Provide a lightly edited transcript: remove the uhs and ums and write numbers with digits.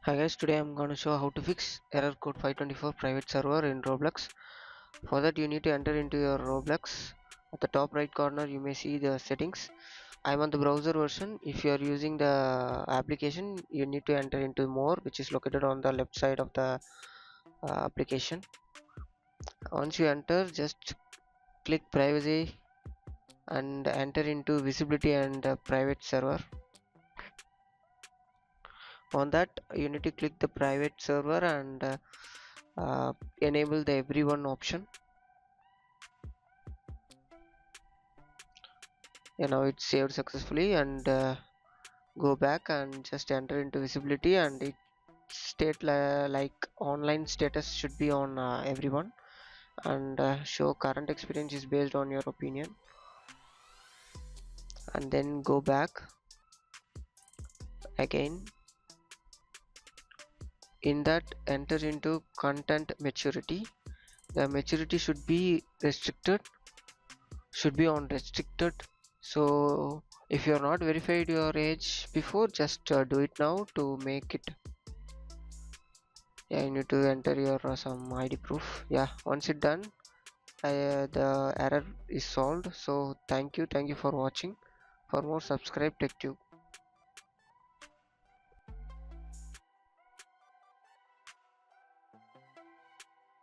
Hi guys, today I'm going to show how to fix error code 524 private server in Roblox. For that you need to enter into your Roblox. At the top right corner you may see the settings. I'm on the browser version. If you are using the application, you need to enter into more, which is located on the left side of the application. Once you enter, just click privacy and enter into visibility and private server. On that you need to click the private server and enable the everyone option. Now it's saved successfully, and go back and just enter into visibility, and it state like online status should be on everyone, and show current experience is based on your opinion, and then go back again. In that, enter into content maturity. The maturity should be on restricted. So if you are not verified your age before, just do it now to make it. Yeah, you need to enter your some ID proof. Yeah, once it done, the error is solved. So thank you for watching. For more, subscribe TechTube.